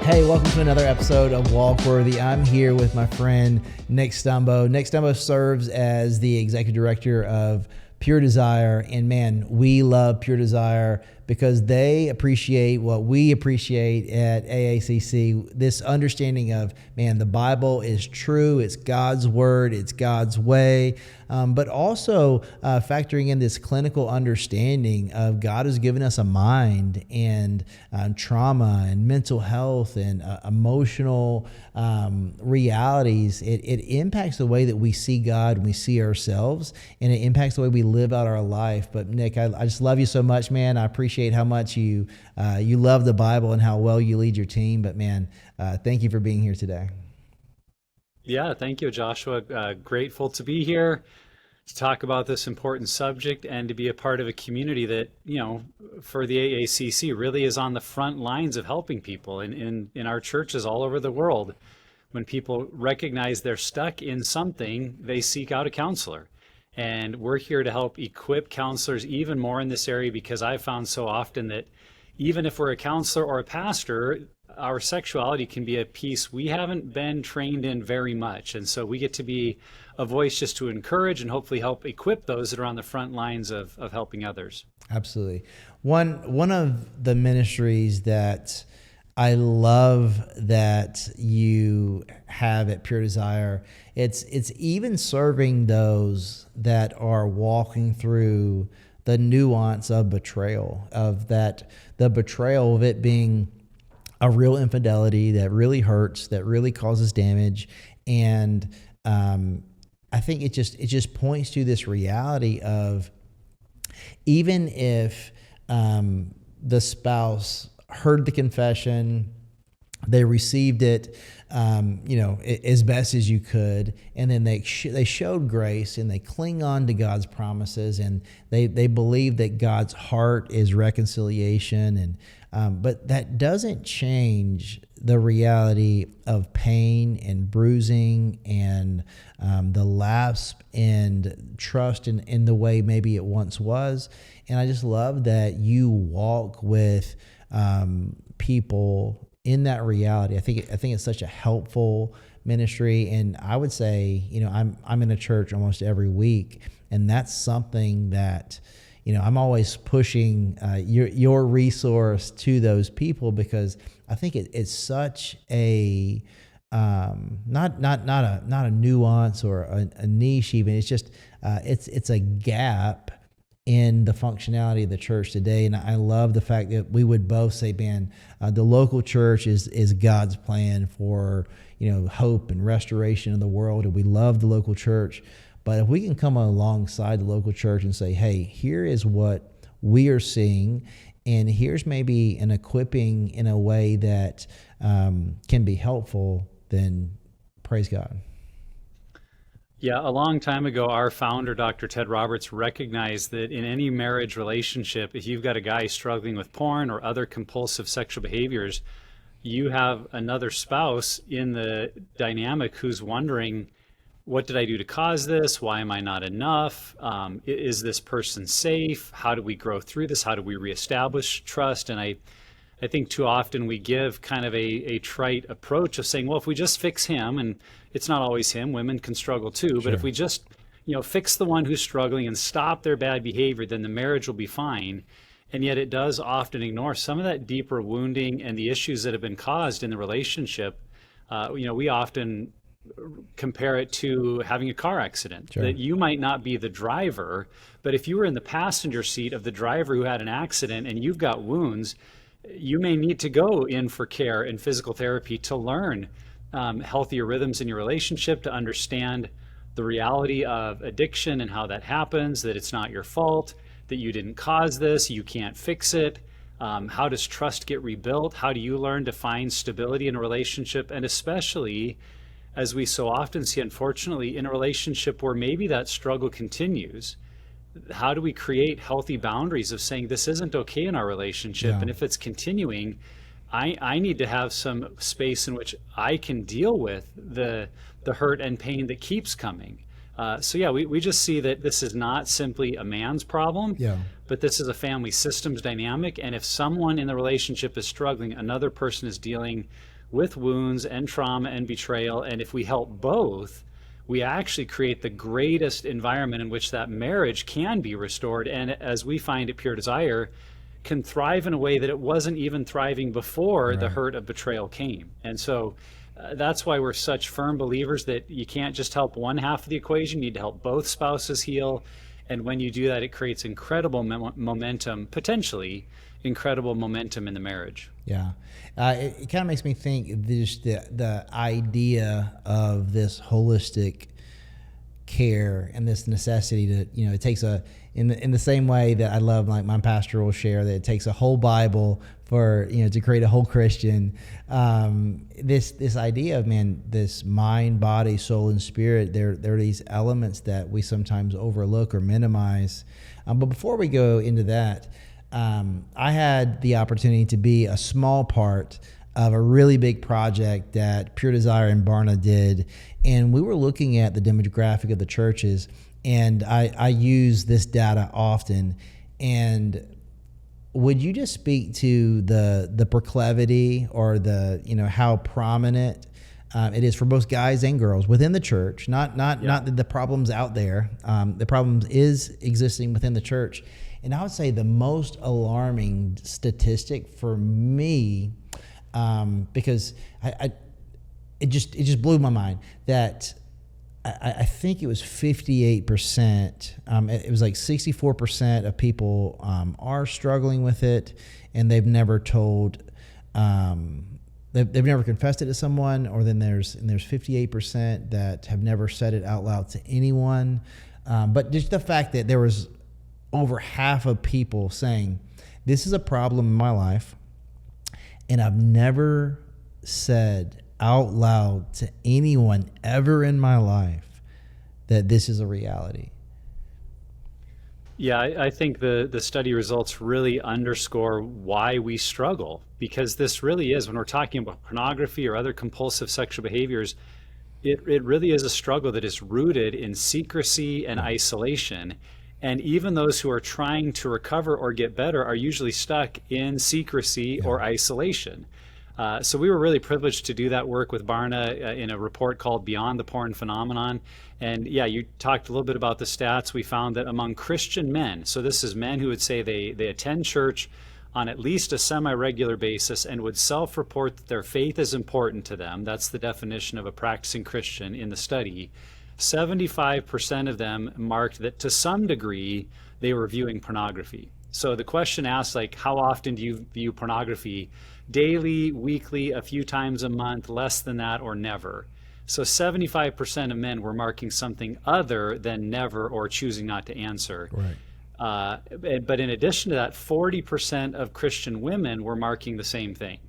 Hey, welcome to another episode of Walkworthy. I'm here with my friend Nick Stumbo. Nick Stumbo serves as the executive director of Pure Desire, and man, we love Pure Desire because they appreciate what we appreciate at AACC, this understanding of, man, the Bible is true, it's God's word, it's God's way, but also factoring in this clinical understanding of God has given us a mind and trauma and mental health and emotional realities. It impacts the way that we see God and we see ourselves, and it impacts the way we live out our life. But Nick, I just love you so much, man. I appreciate how much you love the Bible and how well you lead your team. But man, thank you for being here today. Yeah, thank you, Joshua. Grateful to be here to talk about this important subject and to be a part of a community that, you know, for the AACC really is on the front lines of helping people in our churches all over the world. When people recognize they're stuck in something, they seek out a counselor. And we're here to help equip counselors even more in this area, because I've found so often that even if we're a counselor or a pastor, our sexuality can be a piece we haven't been trained in very much. And so we get to be a voice just to encourage and hopefully help equip those that are on the front lines of helping others. Absolutely. One of the ministries that I love that you have at Pure Desire, it's even serving those that are walking through the nuance of betrayal, of that, the betrayal of it being a real infidelity that really hurts, that really causes damage. And I think it just points to this reality of, even if the spouse heard the confession, they received it, as best as you could, and then they showed grace and they cling on to God's promises, and they believe that God's heart is reconciliation, and but that doesn't change the reality of pain and bruising and the lapse and trust in the way maybe it once was. And I just love that you walk with people in that reality. I think it's such a helpful ministry, and I would say, I'm in a church almost every week, and that's something that, I'm always pushing your resource to those people, because I think it's such a not a nuance or a niche even. It's just it's a gap in the functionality of the church today. And I love the fact that we would both say, man, the local church is God's plan for, hope and restoration of the world. And we love the local church. But if we can come alongside the local church and say, hey, here is what we are seeing, and here's maybe an equipping in a way that can be helpful, then praise God. Yeah, a long time ago, our founder, Dr. Ted Roberts, recognized that in any marriage relationship, if you've got a guy struggling with porn or other compulsive sexual behaviors, you have another spouse in the dynamic who's wondering, what did I do to cause this? Why am I not enough? Is this person safe? How do we grow through this? How do we reestablish trust? And I think too often we give kind of a trite approach of saying, well, if we just fix him, and it's not always him, women can struggle too, Sure. But if we just, fix the one who's struggling and stop their bad behavior, then the marriage will be fine. And yet it does often ignore some of that deeper wounding and the issues that have been caused in the relationship. We often compare it to having a car accident. Sure. That you might not be the driver, but if you were in the passenger seat of the driver who had an accident and you've got wounds, you may need to go in for care and physical therapy to learn healthier rhythms in your relationship, to understand the reality of addiction and how that happens, that it's not your fault, that you didn't cause this, you can't fix it. How does trust get rebuilt? How do you learn to find stability in a relationship? And especially, as we so often see, unfortunately, in a relationship where maybe that struggle continues, how do we create healthy boundaries of saying this isn't okay in our relationship? Yeah. And if it's continuing, I need to have some space in which I can deal with the hurt and pain that keeps coming. We just see that this is not simply a man's problem, but this is a family systems dynamic. And if someone in the relationship is struggling, another person is dealing with wounds and trauma and betrayal. And if we help both, we actually create the greatest environment in which that marriage can be restored. And as we find at Pure Desire, can thrive in a way that it wasn't even thriving before the hurt of betrayal came. And so that's why we're such firm believers that you can't just help one half of the equation. You need to help both spouses heal. And when you do that, it creates incredible momentum, potentially incredible momentum in the marriage. Yeah. It kind of makes me think just the idea of this holistic care and this necessity to, it takes in the same way that I love, like my pastor will share, that it takes a whole Bible for, to create a whole Christian. This idea of, this mind, body, soul, and spirit, there are these elements that we sometimes overlook or minimize. But before we go into that, I had the opportunity to be a small part of a really big project that Pure Desire and Barna did. And we were looking at the demographic of the churches, and I use this data often. And would you just speak to the proclivity or how prominent it is for both guys and girls within the church, not the problems out there. The problems is existing within the church. And I would say the most alarming statistic for me, because it just blew my mind, that I think it was 58%. It was like 64% of people are struggling with it, and they've never told. They've never confessed it to someone, or then there's 58% that have never said it out loud to anyone. But just the fact that there was over half of people saying, this is a problem in my life, and I've never said out loud to anyone ever in my life that this is a reality. Yeah, I think the study results really underscore why we struggle, because this really is, when we're talking about pornography or other compulsive sexual behaviors, it really is a struggle that is rooted in secrecy and isolation. And even those who are trying to recover or get better are usually stuck in secrecy or isolation. So we were really privileged to do that work with Barna in a report called Beyond the Porn Phenomenon. And yeah, you talked a little bit about the stats. We found that among Christian men, so this is men who would say they attend church on at least a semi-regular basis and would self-report that their faith is important to them. That's the definition of a practicing Christian in the study. 75% of them marked that to some degree they were viewing pornography. So the question asks, like, how often do you view pornography? Daily, weekly, a few times a month, less than that, or never. So 75% of men were marking something other than never or choosing not to answer. Right. But in addition to that, 40% of Christian women were marking the same thing.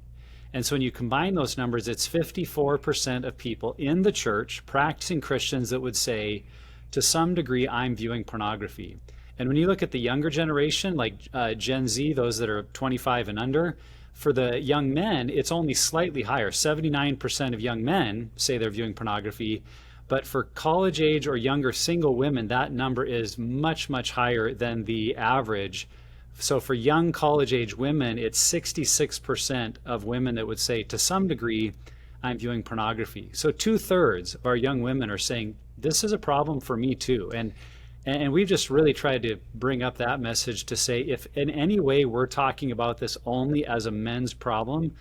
And so when you combine those numbers, it's 54% of people in the church, practicing Christians, that would say, to some degree, I'm viewing pornography. And when you look at the younger generation, like Gen Z, those that are 25 and under, for the young men, it's only slightly higher. 79% of young men say they're viewing pornography. But for college age or younger single women, that number is much, much higher than the average. So for young college age women, it's 66% of women that would say, to some degree, I'm viewing pornography. So 2/3 of our young women are saying, this is a problem for me too. And we've just really tried to bring up that message to say, if in any way we're talking about this only as a men's problem,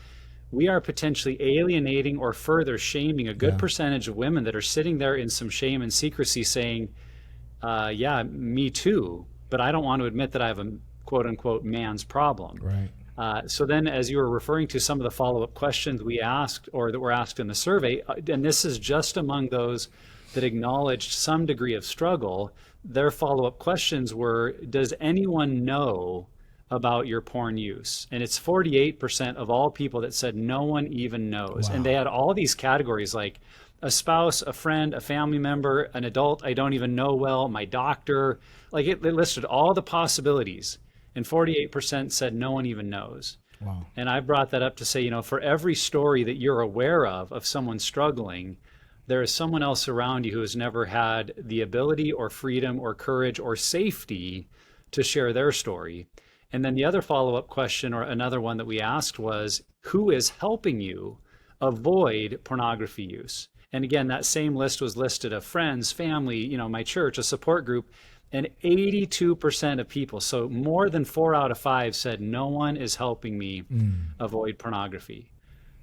we are potentially alienating or further shaming a good percentage of women that are sitting there in some shame and secrecy saying, yeah, me too, but I don't want to admit that I have a quote unquote man's problem. Right. So then, as you were referring to some of the follow-up questions we asked, or that were asked in the survey, and this is just among those that acknowledged some degree of struggle, their follow-up questions were, does anyone know about your porn use? And it's 48% of all people that said no one even knows. Wow. And they had all these categories like a spouse, a friend, a family member, an adult I don't even know well, my doctor. Like it listed all the possibilities. And 48% said no one even knows. Wow. And I brought that up to say, for every story that you're aware of someone struggling, there is someone else around you who has never had the ability or freedom or courage or safety to share their story. And then the other follow-up question, or another one that we asked, was, who is helping you avoid pornography use. And again, that same list was listed of friends, family, my church, a support group, and 82% of people, so more than 4 out of 5, said no one is helping me avoid pornography.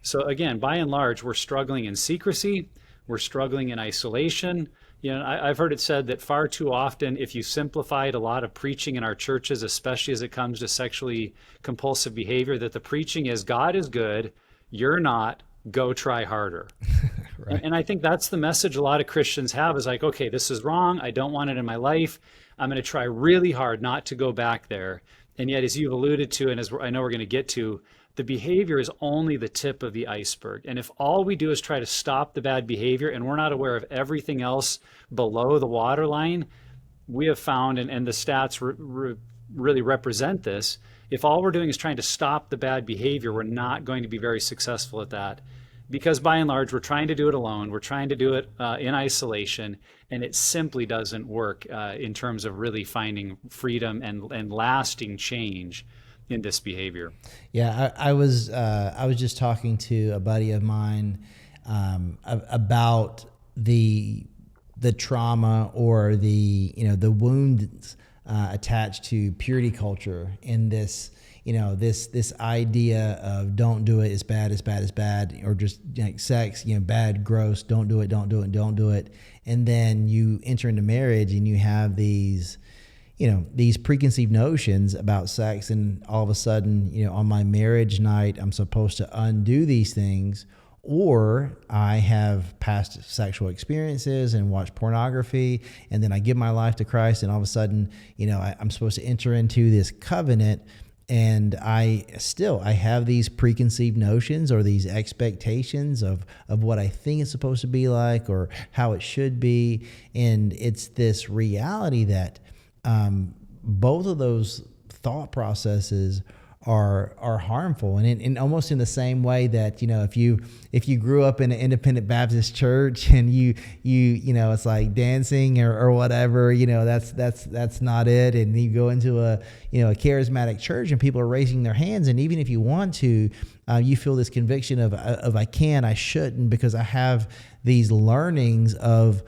So again, by and large, we're struggling in secrecy, we're struggling in isolation. I've heard it said that far too often, if you simplified a lot of preaching in our churches, especially as it comes to sexually compulsive behavior, that the preaching is God is good, you're not, go try harder. Right. And I think that's the message a lot of Christians have is like, okay, this is wrong. I don't want it in my life. I'm going to try really hard not to go back there. And yet, as you've alluded to, and as I know we're going to get to, the behavior is only the tip of the iceberg. And if all we do is try to stop the bad behavior and we're not aware of everything else below the waterline, we have found, and the stats really represent this, if all we're doing is trying to stop the bad behavior, we're not going to be very successful at that. Because by and large, we're trying to do it alone. We're trying to do it in isolation, and it simply doesn't work in terms of really finding freedom and lasting change in this behavior. Yeah, I was just talking to a buddy of mine about the trauma or the wounds attached to purity culture in this. This idea of don't do it, it's bad, or just like sex, bad, gross, don't do it. And then you enter into marriage and you have these preconceived notions about sex. And all of a sudden, on my marriage night, I'm supposed to undo these things, or I have past sexual experiences and watched pornography. And then I give my life to Christ. And all of a sudden, I'm supposed to enter into this covenant. And I have these preconceived notions or these expectations of what I think it's supposed to be like or how it should be. And it's this reality that both of those thought processes are harmful, and in almost in the same way that if you grew up in an independent Baptist church and you it's like dancing or whatever, that's not it, and you go into a charismatic church and people are raising their hands, and even if you want to, you feel this conviction of I shouldn't, because I have these learnings of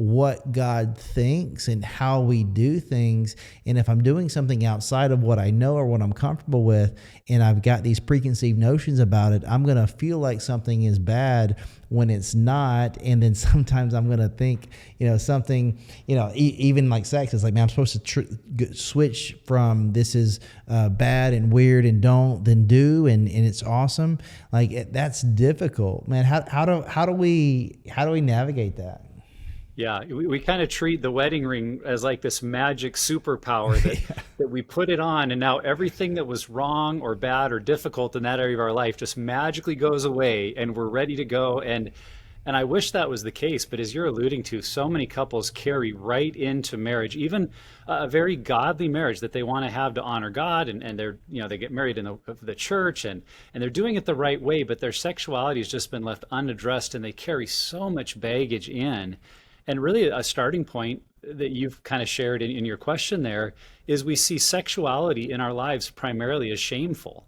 what God thinks and how we do things. And if I'm doing something outside of what I know or what I'm comfortable with, and I've got these preconceived notions about it, I'm going to feel like something is bad when it's not. And then sometimes I'm going to think, something, even like sex, it's like, man, I'm supposed to switch from this is bad and weird and don't, then do, and it's awesome. Like that's difficult, man. How do we navigate that? Yeah, we kind of treat the wedding ring as like this magic superpower that we put it on, and now everything that was wrong or bad or difficult in that area of our life just magically goes away, and we're ready to go. And I wish that was the case, but as you're alluding to, so many couples carry right into marriage, even a very godly marriage that they want to have to honor God, and they're they get married in the church, and they're doing it the right way, but their sexuality has just been left unaddressed, and they carry so much baggage in. And really a starting point that you've kind of shared in your question there is we see sexuality in our lives primarily as shameful,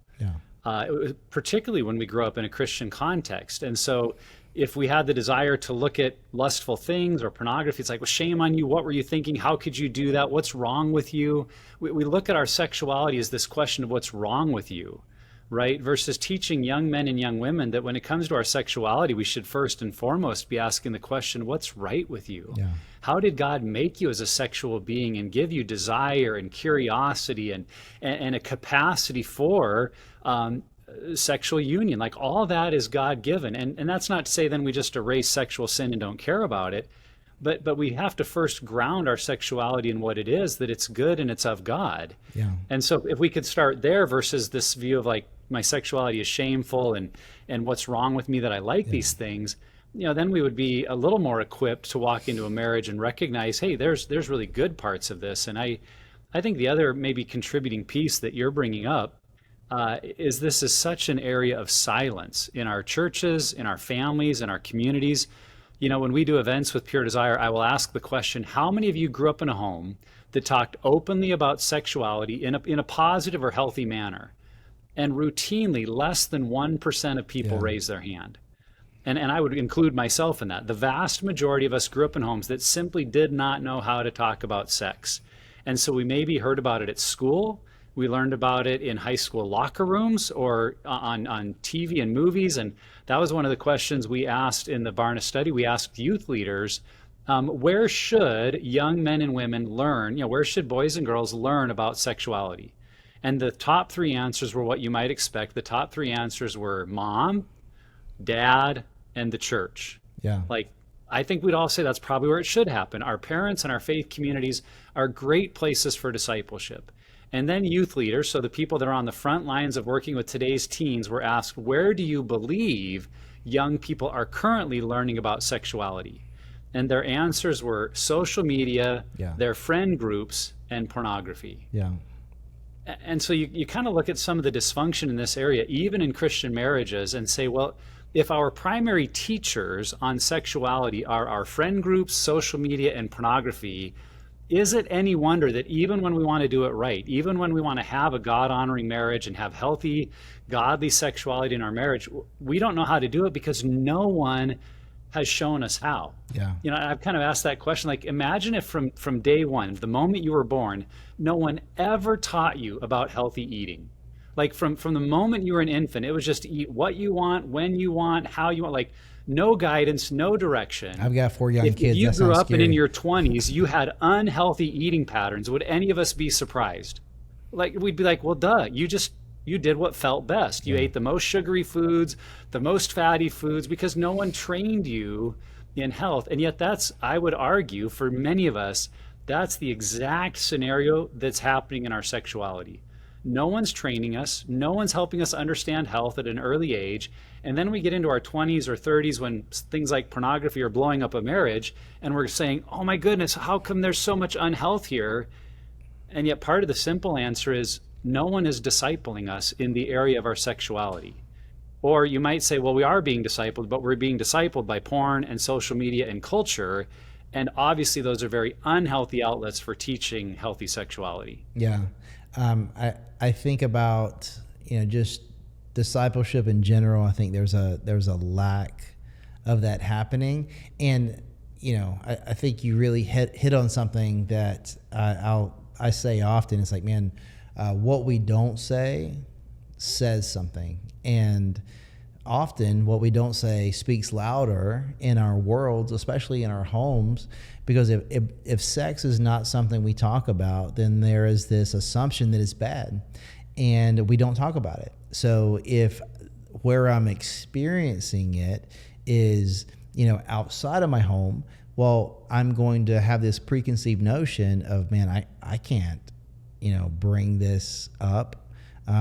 particularly when we grow up in a Christian context. And so if we had the desire to look at lustful things or pornography, it's like, well, shame on you. What were you thinking? How could you do that? What's wrong with you? We look at our sexuality as this question of what's wrong with you, right? Versus teaching young men and young women that when it comes to our sexuality, we should first and foremost be asking the question, what's right with you? Yeah. How did God make you as a sexual being and give you desire and curiosity and a capacity for sexual union? Like all that is God given. And that's not to say then we just erase sexual sin and don't care about it. But we have to first ground our sexuality in what it is, that it's good and it's of God. Yeah. And so if we could start there versus this view of like my sexuality is shameful and what's wrong with me that I like these things, then we would be a little more equipped to walk into a marriage and recognize, hey, there's really good parts of this. And I think the other maybe contributing piece that you're bringing up is this is such an area of silence in our churches, in our families, in our communities. When we do events with Pure Desire, I will ask the question, how many of you grew up in a home that talked openly about sexuality in a positive or healthy manner? And routinely, less than 1% of people Yeah. raise their hand. And I would include myself in that. The vast majority of us grew up in homes that simply did not know how to talk about sex. And so we maybe heard about it at school. We learned about it in high school locker rooms or on TV and movies. And that was one of the questions we asked in the Barna study. We asked youth leaders, where should young men and women learn, where should boys and girls learn about sexuality? And the top three answers were what you might expect. The top three answers were mom, dad, and the church. Yeah. Like, I think we'd all say that's probably where it should happen. Our parents and our faith communities are great places for discipleship. And then youth leaders, so the people that are on the front lines of working with today's teens, were asked, where do you believe young people are currently learning about sexuality? And their answers were social media, Yeah. their friend groups, and pornography. Yeah. And so you kind of look at some of the dysfunction in this area, even in Christian marriages, and say, well, if our primary teachers on sexuality are our friend groups, social media, and pornography, is it any wonder that even when we want to do it right, even when we want to have a God-honoring marriage and have healthy, godly sexuality in our marriage, we don't know how to do it because no one has shown us how? Yeah. I've kind of asked that question, like, imagine if from day one, the moment you were born, no one ever taught you about healthy eating. Like from the moment you were an infant, it was just eat what you want, when you want, how you want, like no guidance, no direction. I've got 4 young kids. If you That grew sounds up and scary. in your 20s, you had unhealthy eating patterns, would any of us be surprised? Like, we'd be like, well, duh, you did what felt best. You ate the most sugary foods, the most fatty foods, because no one trained you in health. And yet that's, I would argue, for many of us, that's the exact scenario that's happening in our sexuality. No one's training us. No one's helping us understand health at an early age. And then we get into our 20s or 30s when things like pornography are blowing up a marriage, and we're saying, oh my goodness, how come there's so much unhealth here? And yet part of the simple answer is no one is discipling us in the area of our sexuality. Or you might say, well, we are being discipled, but we're being discipled by porn and social media and culture. And obviously those are very unhealthy outlets for teaching healthy sexuality. Yeah. I think about, just discipleship in general. I think there's a lack of that happening. And, I think you really hit on something that I say often. It's like, man, what we don't say says something. And often what we don't say speaks louder in our worlds, especially in our homes, because if sex is not something we talk about, then there is this assumption that it's bad and we don't talk about it. So if where I'm experiencing it is, outside of my home, well, I'm going to have this preconceived notion of, man, I can't, bring this up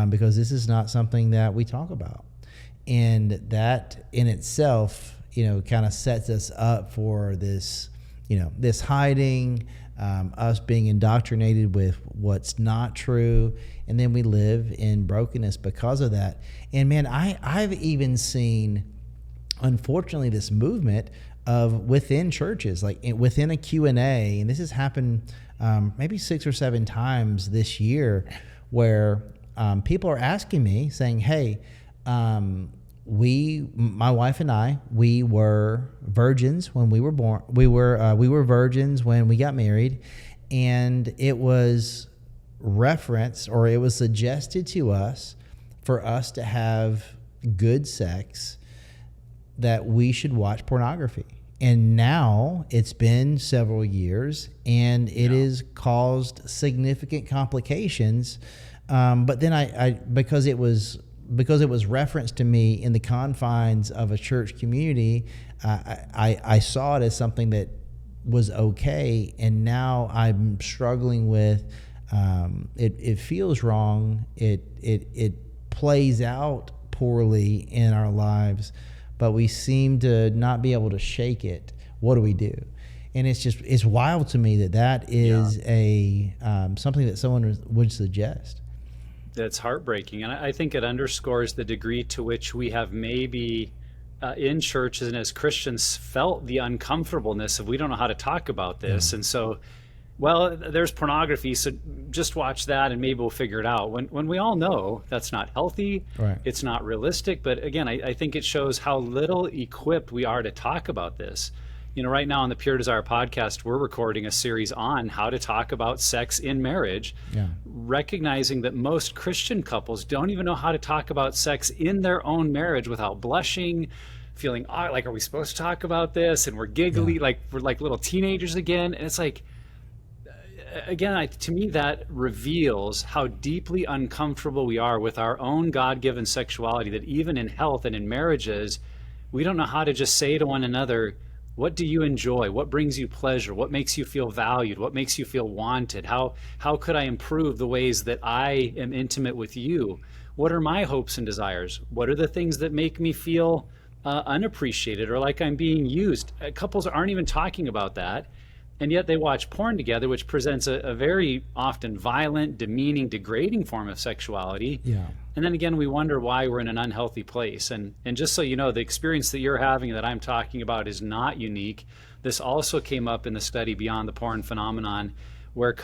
because this is not something that we talk about. And that in itself, kind of sets us up for this, this hiding, us being indoctrinated with what's not true. And then we live in brokenness because of that. And man, I've even seen, unfortunately, this movement of within churches, like within a Q&A, and this has happened maybe 6 or 7 times this year, where people are asking me, saying, hey, my wife and I, we were virgins when we were born. We were virgins when we got married, and it was referenced, or it was suggested to us for us to have good sex that we should watch pornography. And now it's been several years, and it has caused significant complications. But then I because it was referenced to me in the confines of a church community, I saw it as something that was okay, and now I'm struggling with it feels wrong. It plays out poorly in our lives, but we seem to not be able to shake it. What do we do? And it's wild to me that is a something that someone would suggest. That's heartbreaking. And I think it underscores the degree to which we have maybe in churches and as Christians felt the uncomfortableness of we don't know how to talk about this. And so, well, there's pornography, so just watch that and maybe we'll figure it out. When we all know that's not healthy, Right. it's not realistic. But again, I think it shows how little equipped we are to talk about this. Right now on the Pure Desire podcast, we're recording a series on how to talk about sex in marriage, Yeah. recognizing that most Christian couples don't even know how to talk about sex in their own marriage without blushing, feeling like, are we supposed to talk about this? And we're giggly, like we're like little teenagers again. And it's like, again, to me, that reveals how deeply uncomfortable we are with our own God-given sexuality, that even in health and in marriages, we don't know how to just say to one another, what do you enjoy? What brings you pleasure? What makes you feel valued? What makes you feel wanted? How could I improve the ways that I am intimate with you? What are my hopes and desires? What are the things that make me feel unappreciated or like I'm being used? Couples aren't even talking about that. And yet they watch porn together, which presents a very often violent, demeaning, degrading form of sexuality. Yeah. And then again, we wonder why we're in an unhealthy place. And just so you know, the experience that you're having that I'm talking about is not unique. This also came up in the study Beyond the Porn Phenomenon, where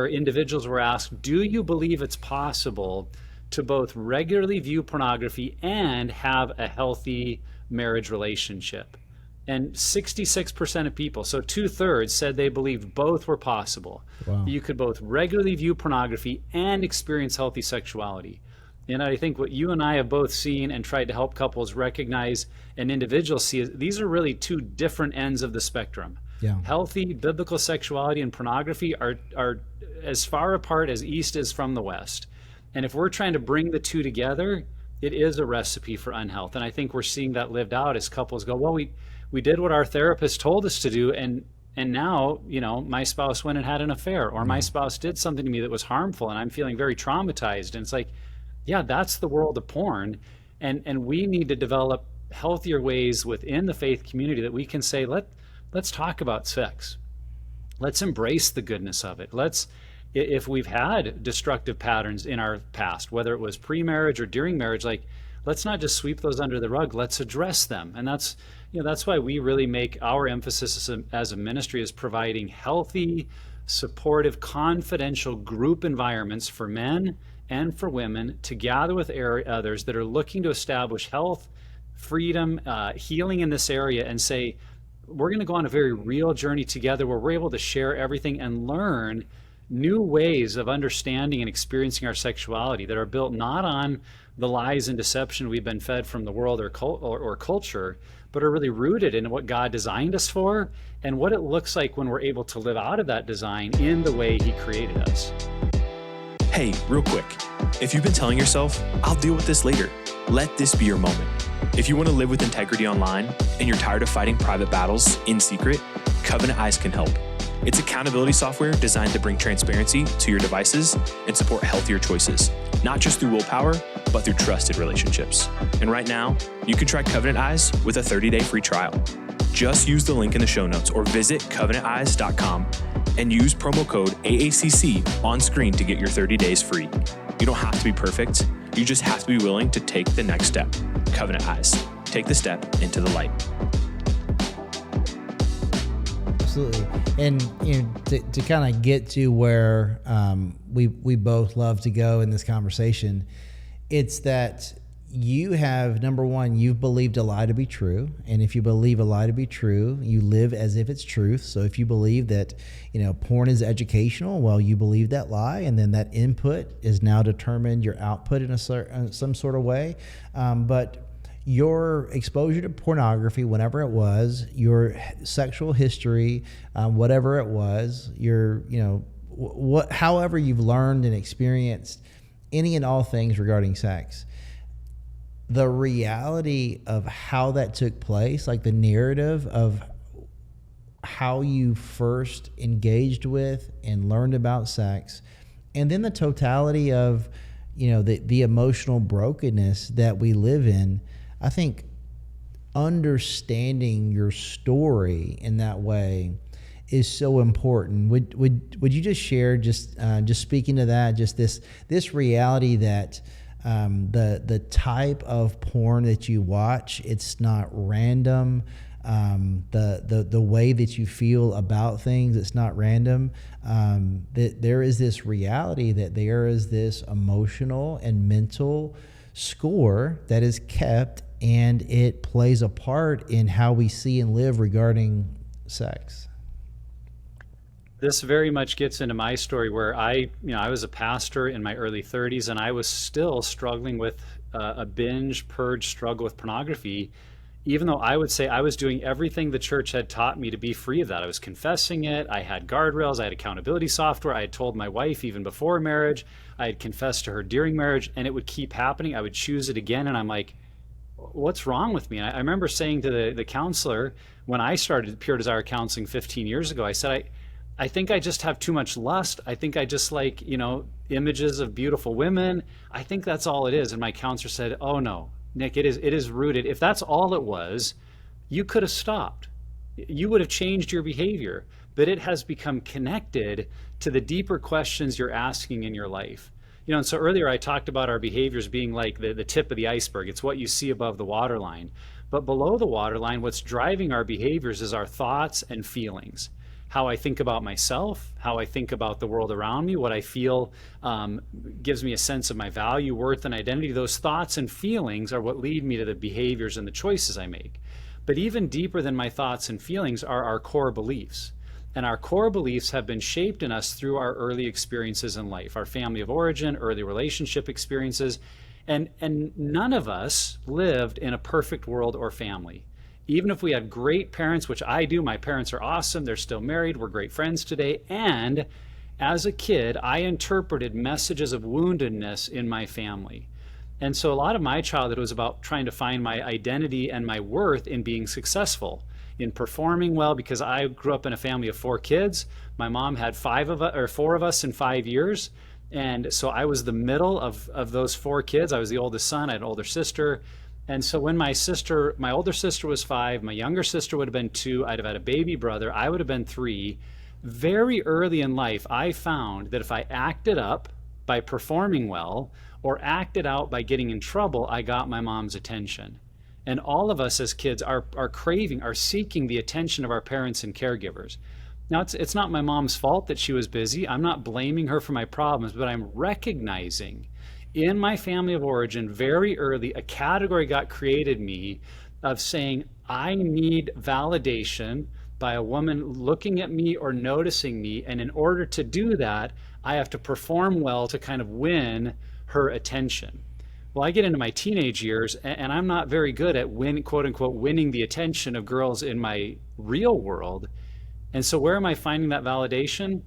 individuals were asked, do you believe it's possible to both regularly view pornography and have a healthy marriage relationship? And 66% of people, so 2/3, said they believed both were possible. Wow. You could both regularly view pornography and experience healthy sexuality. And I think what you and I have both seen and tried to help couples recognize and individuals see is these are really two different ends of the spectrum. Yeah. Healthy biblical sexuality and pornography are as far apart as East is from the West. And if we're trying to bring the two together, it is a recipe for unhealth. And I think we're seeing that lived out as couples go, well, we did what our therapist told us to do, and now, my spouse went and had an affair, or my spouse did something to me that was harmful, and I'm feeling very traumatized. And it's like, yeah, that's the world of porn. And we need to develop healthier ways within the faith community that we can say, let's talk about sex. Let's embrace the goodness of it. If we've had destructive patterns in our past, whether it was pre-marriage or during marriage, let's not just sweep those under the rug. Let's address them. And that's why we really make our emphasis as a ministry is providing healthy, supportive, confidential group environments for men and for women to gather with others that are looking to establish health, freedom, healing in this area, and say, we're going to go on a very real journey together where we're able to share everything and learn new ways of understanding and experiencing our sexuality that are built not on the lies and deception we've been fed from the world or culture, but are really rooted in what God designed us for and what it looks like when we're able to live out of that design in the way He created us. Hey, real quick, if you've been telling yourself, I'll deal with this later, let this be your moment. If you want to live with integrity online and you're tired of fighting private battles in secret, Covenant Eyes can help. It's accountability software designed to bring transparency to your devices and support healthier choices, not just through willpower, but through trusted relationships. And right now, you can try Covenant Eyes with a 30-day free trial. Just use the link in the show notes or visit covenanteyes.com and use promo code AACC on screen to get your 30 days free. You don't have to be perfect. You just have to be willing to take the next step. Covenant Eyes. Take the step into the light. Absolutely. And to kind of get to where we both love to go in this conversation, it's that you have, number one, you've believed a lie to be true. And if you believe a lie to be true, you live as if it's truth. So if you believe that, porn is educational, well, you believe that lie, and then that input is now determined your output in some sort of way. But your exposure to pornography, whenever it was, your sexual history, whatever it was, however you've learned and experienced any and all things regarding sex, the reality of how that took place, like the narrative of how you first engaged with and learned about sex, and then the totality of, the emotional brokenness that we live in. I think understanding your story in that way is so important. Would you just share, just speaking to that, just this reality that the type of porn that you watch, it's not random. the way that you feel about things. It's not random. That there is this reality that there is this emotional and mental score that is kept, and it plays a part in how we see and live regarding sex. This very much gets into my story where I was a pastor in my early 30s, and I was still struggling with a binge purge struggle with pornography, even though I would say I was doing everything the church had taught me to be free of that. I was confessing it. I had guardrails. I had accountability software. I had told my wife even before marriage. I had confessed to her during marriage, and it would keep happening. I would choose it again, and I'm like, what's wrong with me? And I remember saying to the counselor when I started Pure Desire counseling 15 years ago, I said, I think I just have too much lust. I think I just like, images of beautiful women. I think that's all it is. And my counselor said, oh no, Nick, it is rooted. If that's all it was, you could have stopped. You would have changed your behavior, but it has become connected to the deeper questions you're asking in your life. And so earlier I talked about our behaviors being like the tip of the iceberg. It's what you see above the waterline. But below the waterline, what's driving our behaviors is our thoughts and feelings. How I think about myself, how I think about the world around me, what I feel gives me a sense of my value, worth, and identity. Those thoughts and feelings are what lead me to the behaviors and the choices I make. But even deeper than my thoughts and feelings are our core beliefs. And our core beliefs have been shaped in us through our early experiences in life, our family of origin, early relationship experiences. And none of us lived in a perfect world or family. Even if we had great parents, which I do, my parents are awesome, they're still married, we're great friends today. And as a kid, I interpreted messages of woundedness in my family. And so a lot of my childhood was about trying to find my identity and my worth in being successful, in performing well, because I grew up in a family of 4 kids. My mom had 4 of us in 5 years. And so I was the middle of those 4 kids. I was the oldest son, I had an older sister. And so when my older sister was 5, my younger sister would have been 2, I'd have had a baby brother, I would have been 3. Very early in life, I found that if I acted up by performing well or acted out by getting in trouble, I got my mom's attention. And all of us as kids are seeking the attention of our parents and caregivers. Now, it's not my mom's fault that she was busy. I'm not blaming her for my problems, but I'm recognizing in my family of origin, very early, a category got created me of saying, I need validation by a woman looking at me or noticing me. And in order to do that, I have to perform well to kind of win her attention. Well, I get into my teenage years and I'm not very good at quote unquote, winning the attention of girls in my real world. And so where am I finding that validation?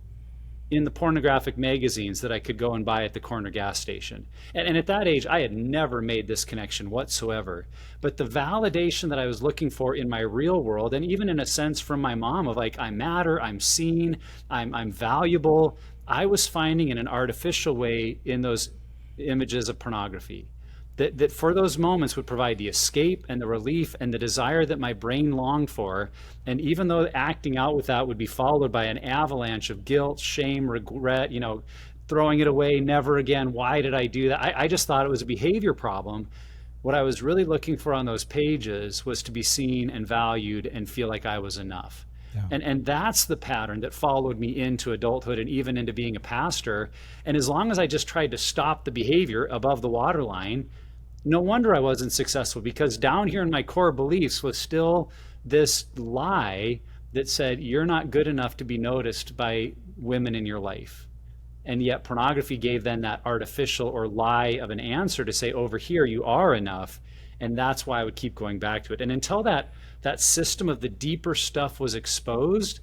In the pornographic magazines that I could go and buy at the corner gas station. And at that age, I had never made this connection whatsoever. But the validation that I was looking for in my real world, and even in a sense from my mom of like, I matter, I'm seen, I'm valuable, I was finding in an artificial way in those images of pornography. That for those moments would provide the escape and the relief and the desire that my brain longed for. And even though acting out with that would be followed by an avalanche of guilt, shame, regret, throwing it away, never again, why did I do that? I just thought it was a behavior problem. What I was really looking for on those pages was to be seen and valued and feel like I was enough. Yeah. And that's the pattern that followed me into adulthood and even into being a pastor. And as long as I just tried to stop the behavior above the waterline, no wonder I wasn't successful, because down here in my core beliefs was still this lie that said, you're not good enough to be noticed by women in your life. And yet pornography gave then that artificial or lie of an answer to say, over here, you are enough. And that's why I would keep going back to it. And until that system of the deeper stuff was exposed,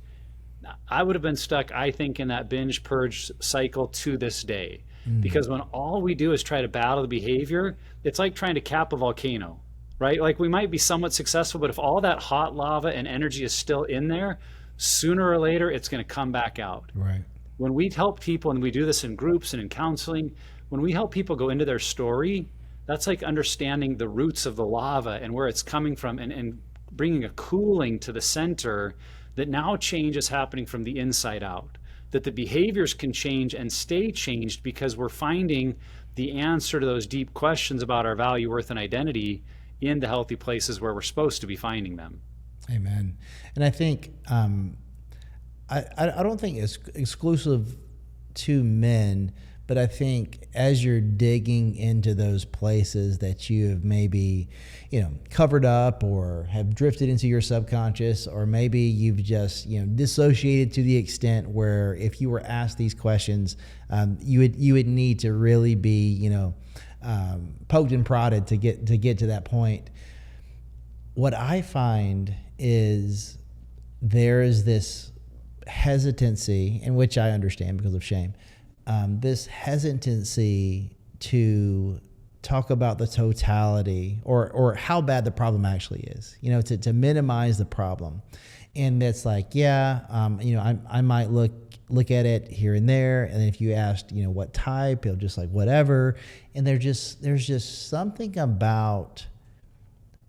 I would have been stuck, I think, in that binge purge cycle to this day. Because when all we do is try to battle the behavior, it's like trying to cap a volcano, right? Like we might be somewhat successful, but if all that hot lava and energy is still in there, sooner or later, it's going to come back out. Right. When we help people, and we do this in groups and in counseling, when we help people go into their story, that's like understanding the roots of the lava and where it's coming from, and bringing a cooling to the center that now change is happening from the inside out. That the behaviors can change and stay changed because we're finding the answer to those deep questions about our value, worth, and identity in the healthy places where we're supposed to be finding them. Amen. And I think I don't think it's exclusive to men, but I think as you're digging into those places that you have maybe, covered up or have drifted into your subconscious, or maybe you've just, dissociated to the extent where if you were asked these questions, you would need to really be, poked and prodded to get to that point. What I find is there is this hesitancy, in which I understand because of shame, this hesitancy to talk about the totality or how bad the problem actually is, to minimize the problem. And it's like, I might look at it here and there. And then if you asked, what type, it'll just like whatever. And there's just something about,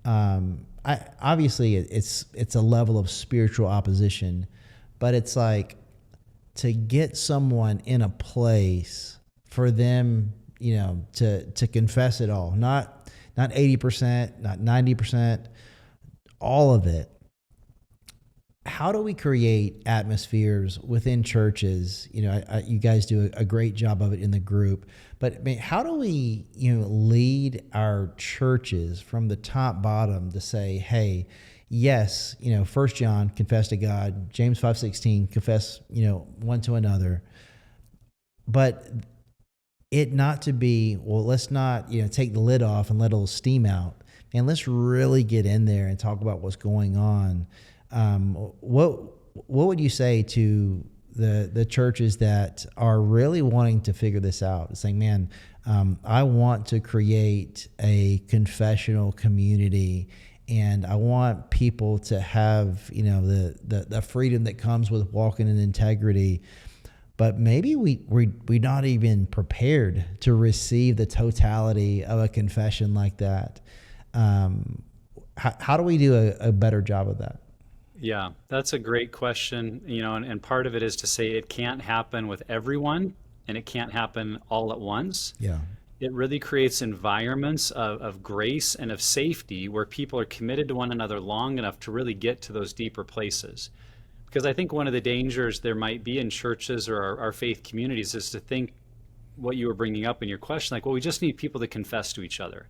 obviously it's a level of spiritual opposition, but it's like to get someone in a place for them, to confess it all, not 80%, not 90%, all of it. How do we create atmospheres within churches? You guys do a great job of it in the group, but how do we, lead our churches from the top bottom to say, hey, yes, 1 John, confess to God, James 5:16, confess, one to another, but it not to be, well, let's not, take the lid off and let a little steam out, and let's really get in there and talk about what's going on. What would you say to the churches that are really wanting to figure this out? Saying, man, I want to create a confessional community, and I want people to have, the freedom that comes with walking in integrity. But maybe we're not even prepared to receive the totality of a confession like that. How do we do a better job of that? Yeah, that's a great question. And part of it is to say it can't happen with everyone, and it can't happen all at once. Yeah. It really creates environments of grace and of safety where people are committed to one another long enough to really get to those deeper places. Because I think one of the dangers there might be in churches or our faith communities is to think what you were bringing up in your question, like, well, we just need people to confess to each other.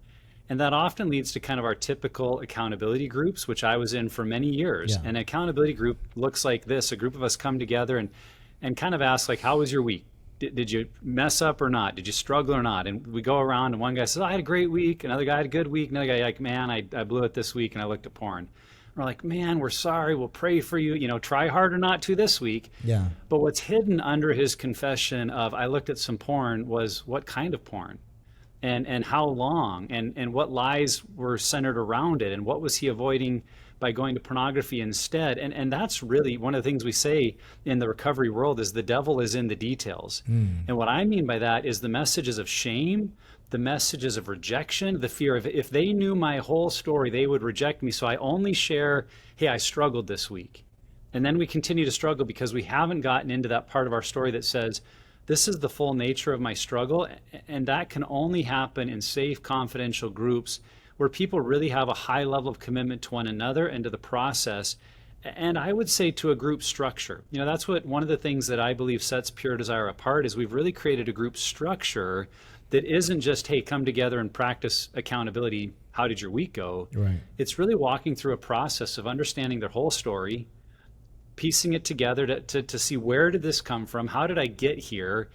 And that often leads to kind of our typical accountability groups, which I was in for many years. Yeah. An accountability group looks like this. A group of us come together and kind of ask, like, how was your week? Did you mess up or not? Did you struggle or not? And we go around and one guy says, I had a great week. Another guy had a good week. Another guy like, man, I blew it this week and I looked at porn. We're like, man, we're sorry. We'll pray for you. Try harder not to this week. Yeah. But what's hidden under his confession of I looked at some porn was what kind of porn and how long and what lies were centered around it and what was he avoiding by going to pornography instead. And that's really one of the things we say in the recovery world is the devil is in the details. And what I mean by that is the messages of shame, the messages of rejection, the fear of if they knew my whole story, they would reject me. So I only share, hey, I struggled this week. And then we continue to struggle because we haven't gotten into that part of our story that says, this is the full nature of my struggle. And that can only happen in safe, confidential groups where people really have a high level of commitment to one another and to the process. And I would say to a group structure. That's what one of the things that I believe sets Pure Desire apart is we've really created a group structure that isn't just, hey, come together and practice accountability. How did your week go? Right. It's really walking through a process of understanding their whole story, piecing it together to see where did this come from? How did I get here?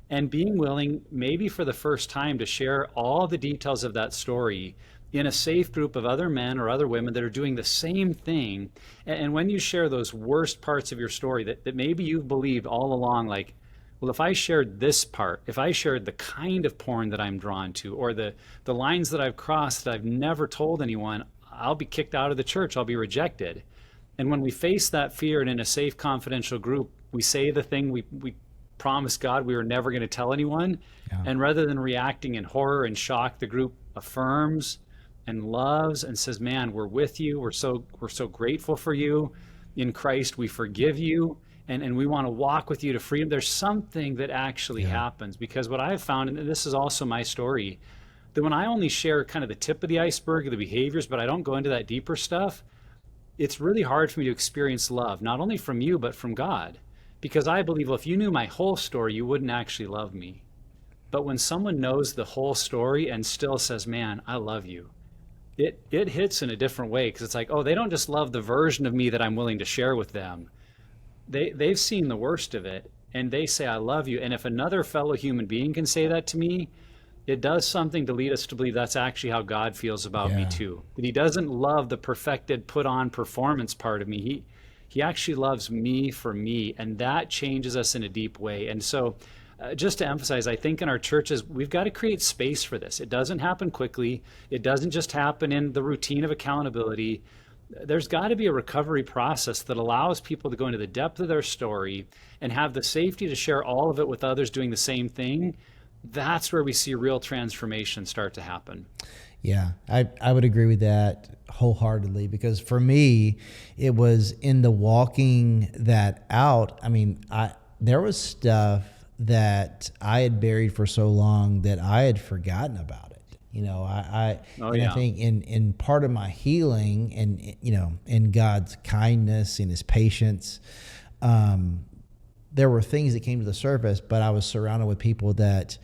And being willing, maybe for the first time, to share all the details of that story in a safe group of other men or other women that are doing the same thing. And when you share those worst parts of your story that maybe you've believed all along, like, well, if I shared this part, if I shared the kind of porn that I'm drawn to, or the lines that I've crossed that I've never told anyone, I'll be kicked out of the church, I'll be rejected. And when we face that fear and in a safe, confidential group, we say the thing we promised God we were never going to tell anyone. Yeah. And rather than reacting in horror and shock, the group affirms and loves and says, man, we're with you. We're so grateful for you. In Christ, we forgive you. And we want to walk with you to freedom. There's something that actually happens, because what I've found, and this is also my story, that when I only share kind of the tip of the iceberg of the behaviors, but I don't go into that deeper stuff, it's really hard for me to experience love, not only from you, but from God. Because I believe, well, if you knew my whole story, you wouldn't actually love me. But when someone knows the whole story and still says, man, I love you, it hits in a different way, because it's like, oh, they don't just love the version of me that I'm willing to share with them. They've seen the worst of it, and they say, I love you. And if another fellow human being can say that to me, it does something to lead us to believe that's actually how God feels about me too. That he doesn't love the perfected, put on performance part of me. He actually loves me for me, and that changes us in a deep way. And so just to emphasize, I think in our churches, we've got to create space for this. It doesn't happen quickly. It doesn't just happen in the routine of accountability. There's got to be a recovery process that allows people to go into the depth of their story and have the safety to share all of it with others doing the same thing. That's where we see real transformation start to happen. Yeah, I would agree with that wholeheartedly, because for me, it was in the walking that out. I mean, there was stuff that I had buried for so long that I had forgotten about it. You know, I think in part of my healing and, you know, in God's kindness and his patience, there were things that came to the surface, but I was surrounded with people that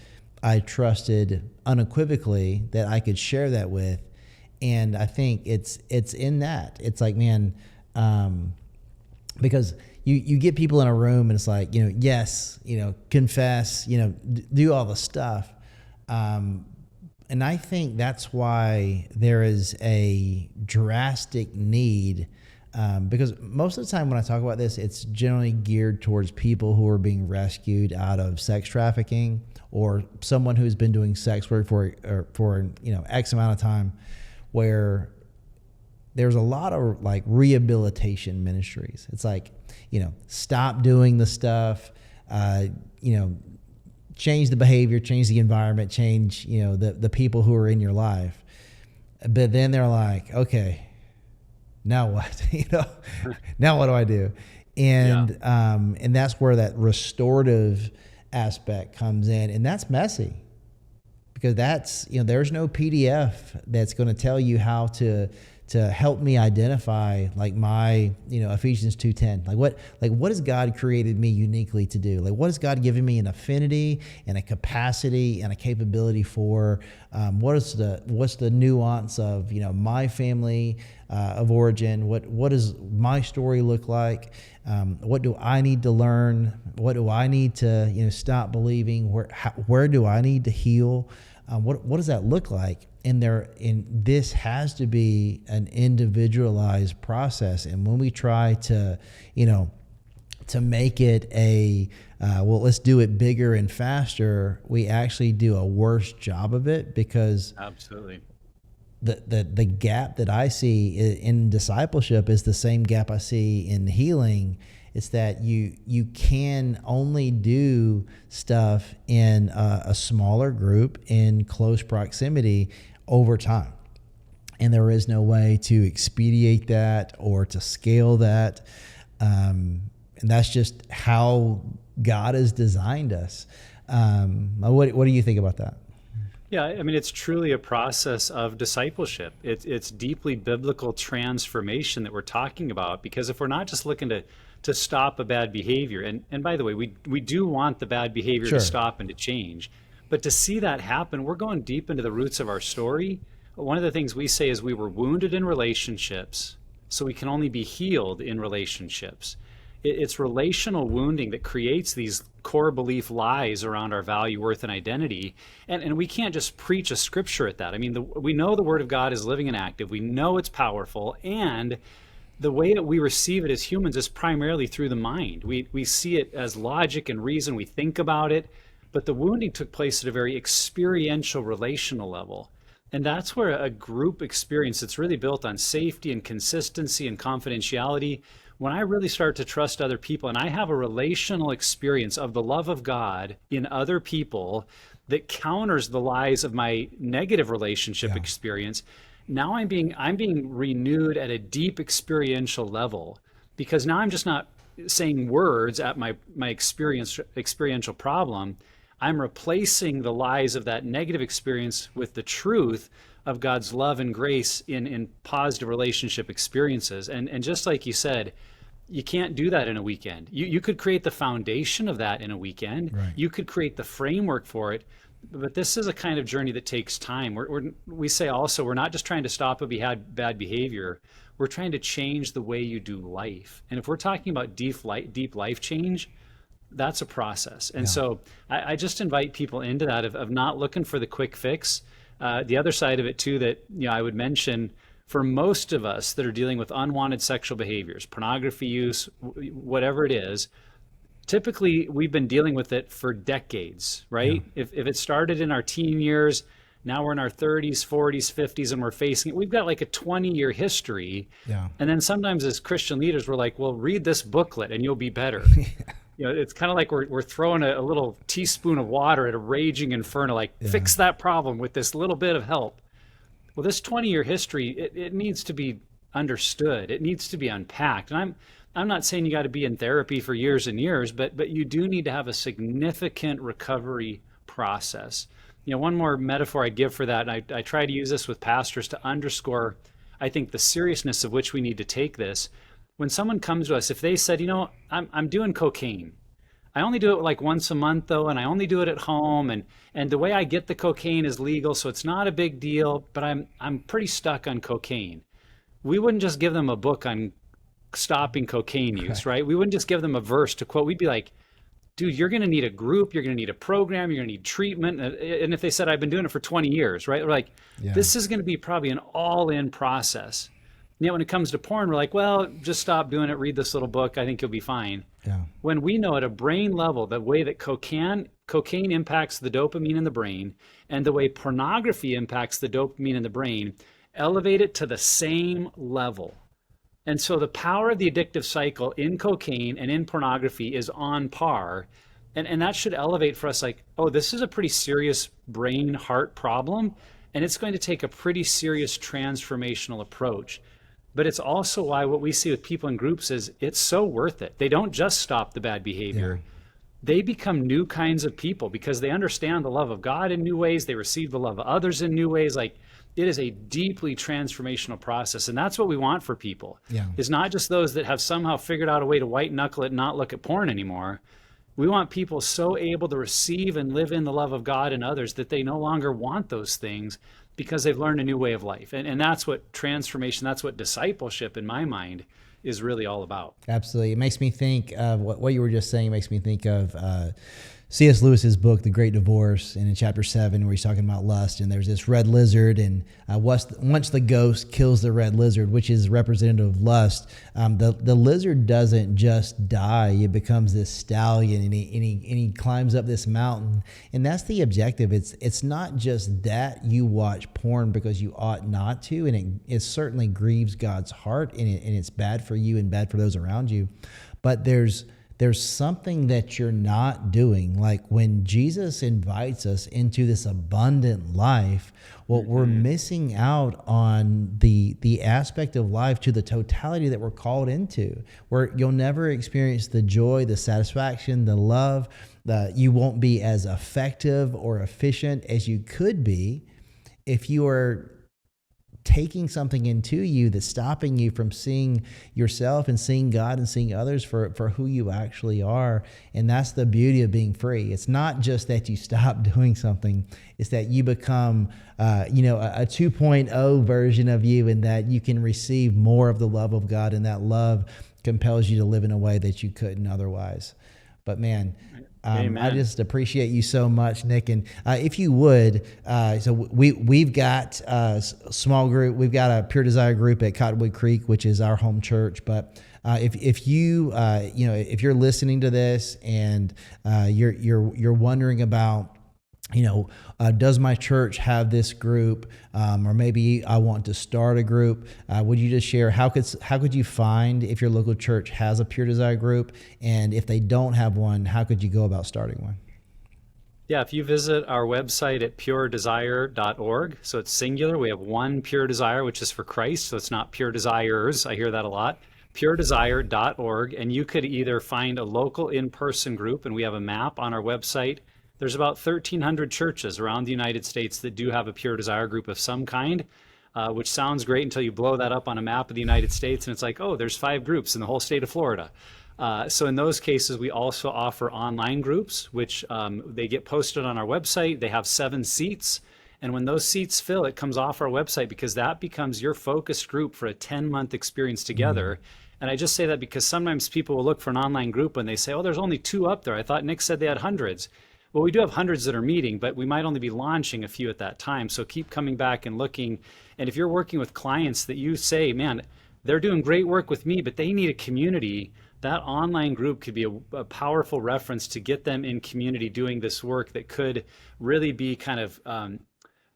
I trusted unequivocally that I could share that with. And I think it's in that. It's like, man, because you get people in a room and it's like, you know, yes, you know, confess, you know, do all the stuff. And I think that's why there is a drastic need, because most of the time when I talk about this, it's generally geared towards people who are being rescued out of sex trafficking, or someone who's been doing sex work for you know, X amount of time, where there's a lot of like rehabilitation ministries. It's like, you know, stop doing the stuff, you know, change the behavior, change the environment, change, you know, the people who are in your life. But then they're like, okay, now what? You know, now what do I do? And and that's where that restorative aspect comes in, and that's messy, because that's, you know, there's no PDF that's going to tell you how to help me identify like my, you know, Ephesians 2:10, what has God created me uniquely to do? Like, what has God given me an affinity and a capacity and a capability for? What's the nuance of, you know, my family of origin? What does my story look like? What do I need to learn? What do I need to, you know, stop believing? Where do I need to heal? What does that look like? And this has to be an individualized process. And when we try to, you know, to make it let's do it bigger and faster, we actually do a worse job of it, because absolutely the gap that I see in discipleship is the same gap I see in healing. It's that you can only do stuff in a smaller group in close proximity over time. And there is no way to expedite that or to scale that. And that's just how God has designed us. What do you think about that? Yeah, I mean, it's truly a process of discipleship. It's deeply biblical transformation that we're talking about, because if we're not just looking to stop a bad behavior, and by the way, we do want the bad behavior to stop and to change, but to see that happen, we're going deep into the roots of our story. One of the things we say is we were wounded in relationships, so we can only be healed in relationships. It's relational wounding that creates these core belief lies around our value, worth, and identity. And we can't just preach a scripture at that. I mean, we know the Word of God is living and active. We know it's powerful. And the way that we receive it as humans is primarily through the mind. We see it as logic and reason. We think about it. But the wounding took place at a very experiential, relational level. And that's where a group experience that's really built on safety and consistency and confidentiality, when I really start to trust other people and I have a relational experience of the love of God in other people that counters the lies of my negative relationship experience, now I'm being renewed at a deep experiential level, because now I'm just not saying words at my experiential problem. I'm replacing the lies of that negative experience with the truth of God's love and grace in positive relationship experiences. And just like you said, you can't do that in a weekend. You could create the foundation of that in a weekend. Right. You could create the framework for it. But this is a kind of journey that takes time. We say also, we're not just trying to stop a bad behavior. We're trying to change the way you do life. And if we're talking about deep life change, that's a process. And so I just invite people into that of not looking for the quick fix. The other side of it too, that I would mention, for most of us that are dealing with unwanted sexual behaviors, pornography use, whatever it is, typically we've been dealing with it for decades, right? If it started in our teen years, now we're in our 30s, 40s, 50s, and we're facing it. We've got like a 20-year history. Yeah. And then sometimes as Christian leaders, we're like, well, read this booklet and you'll be better. It's kind of like we're throwing a little teaspoon of water at a raging inferno, like fix that problem with this little bit of help. Well, this 20-year history, it needs to be understood. It needs to be unpacked. And I'm not saying you got to be in therapy for years and years, but you do need to have a significant recovery process. One more metaphor I'd give for that, and I try to use this with pastors to underscore, I think, the seriousness of which we need to take this. When someone comes to us, if they said, I'm doing cocaine. I only do it like once a month though, and I only do it at home, and the way I get the cocaine is legal, so it's not a big deal, but I'm pretty stuck on cocaine. We wouldn't just give them a book on stopping cocaine use, right? We wouldn't just give them a verse to quote. We'd be like, dude, you're going to need a group, you're going to need a program, you're going to need treatment. And if they said, I've been doing it for 20 years, right? We're like, this is going to be probably an all-in process. And yet when it comes to porn, we're like, well, just stop doing it, read this little book, I think you'll be fine. Yeah. When we know at a brain level, the way that cocaine impacts the dopamine in the brain and the way pornography impacts the dopamine in the brain, elevate it to the same level. And so the power of the addictive cycle in cocaine and in pornography is on par. And that should elevate for us like, oh, this is a pretty serious brain heart problem. And it's going to take a pretty serious transformational approach. But it's also why what we see with people in groups is it's so worth it. They don't just stop the bad behavior. Yeah. They become new kinds of people because they understand the love of God in new ways. They receive the love of others in new ways. Like, it is a deeply transformational process. And that's what we want for people. Yeah. Is not just those that have somehow figured out a way to white knuckle it and not look at porn anymore. We want people so able to receive and live in the love of God and others that they no longer want those things because they've learned a new way of life. And that's what transformation, that's what discipleship in my mind is really all about. Absolutely. It makes me think of what you were just saying. It makes me think of C.S. Lewis's book, The Great Divorce, and in chapter 7, where he's talking about lust, and there's this red lizard, and once the ghost kills the red lizard, which is representative of lust, the lizard doesn't just die. It becomes this stallion, and he climbs up this mountain, and that's the objective. It's not just that you watch porn because you ought not to, and it certainly grieves God's heart, and it's bad for you and bad for those around you, but there's something that you're not doing. Like when Jesus invites us into this abundant life, well, we're missing out on the aspect of life to the totality that we're called into, where you'll never experience the joy, the satisfaction, the love. You won't be as effective or efficient as you could be if you are taking something into you that's stopping you from seeing yourself and seeing God and seeing others for who you actually are. And that's the beauty of being free. It's not just that you stop doing something. It's that you become, a 2.0 version of you, and that you can receive more of the love of God, and that love compels you to live in a way that you couldn't otherwise. But man, I just appreciate you so much, Nick. And if you would, so we've got a small group. We've got a Pure Desire group at Cottonwood Creek, which is our home church. But if you're listening to this and you're wondering about, does my church have this group, or maybe I want to start a group? Would you just share how could you find if your local church has a Pure Desire group, and if they don't have one, how could you go about starting one? Yeah, if you visit our website at puredesire.org, so it's singular. We have one Pure Desire, which is for Christ, so it's not Pure Desires. I hear that a lot. puredesire.org, and you could either find a local in-person group, and we have a map on our website there's about 1,300 churches around the United States that do have a Pure Desire group of some kind, which sounds great until you blow that up on a map of the United States and it's like, oh, there's 5 groups in the whole state of Florida. So in those cases, we also offer online groups, which they get posted on our website. They have 7 seats. And when those seats fill, it comes off our website because that becomes your focused group for a 10-month experience together. And I just say that because sometimes people will look for an online group and they say, oh, there's only 2 up there. I thought Nick said they had hundreds. Well, we do have hundreds that are meeting, but we might only be launching a few at that time. So keep coming back and looking. And if you're working with clients that you say, man, they're doing great work with me, but they need a community, that online group could be a powerful reference to get them in community doing this work that could really be kind of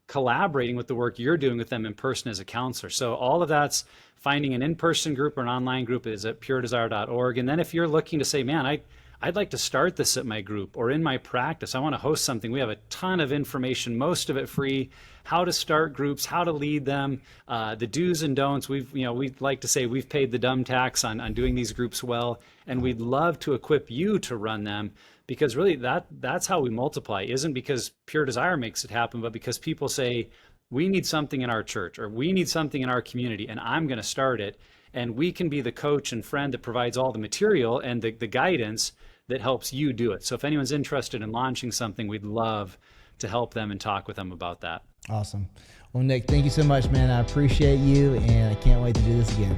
collaborating with the work you're doing with them in person as a counselor. So all of that's finding an in-person group or an online group is at puredesire.org. And then if you're looking to say, man, I'd like to start this at my group or in my practice, I want to host something. We have a ton of information, most of it free, how to start groups, how to lead them, the do's and don'ts. We'd like to say we've paid the dumb tax on doing these groups well, and we'd love to equip you to run them, because really that's how we multiply. Isn't because Pure Desire makes it happen, but because people say, we need something in our church or we need something in our community and I'm going to start it. And we can be the coach and friend that provides all the material and the guidance that helps you do it. So if anyone's interested in launching something, we'd love to help them and talk with them about that. Awesome. Well, Nick, thank you so much, man. I appreciate you, and I can't wait to do this again.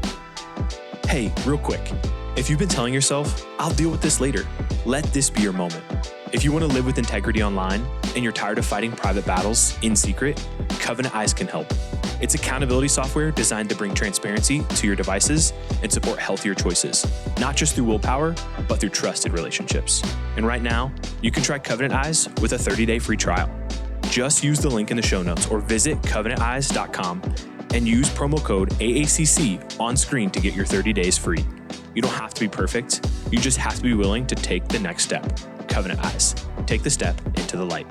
Hey, real quick. If you've been telling yourself, I'll deal with this later, let this be your moment. If you want to live with integrity online and you're tired of fighting private battles in secret, Covenant Eyes can help. It's accountability software designed to bring transparency to your devices and support healthier choices, not just through willpower, but through trusted relationships. And right now, you can try Covenant Eyes with a 30-day free trial. Just use the link in the show notes or visit covenanteyes.com and use promo code AACC on screen to get your 30 days free. You don't have to be perfect. You just have to be willing to take the next step. Covenant Eyes. Take the step into the light.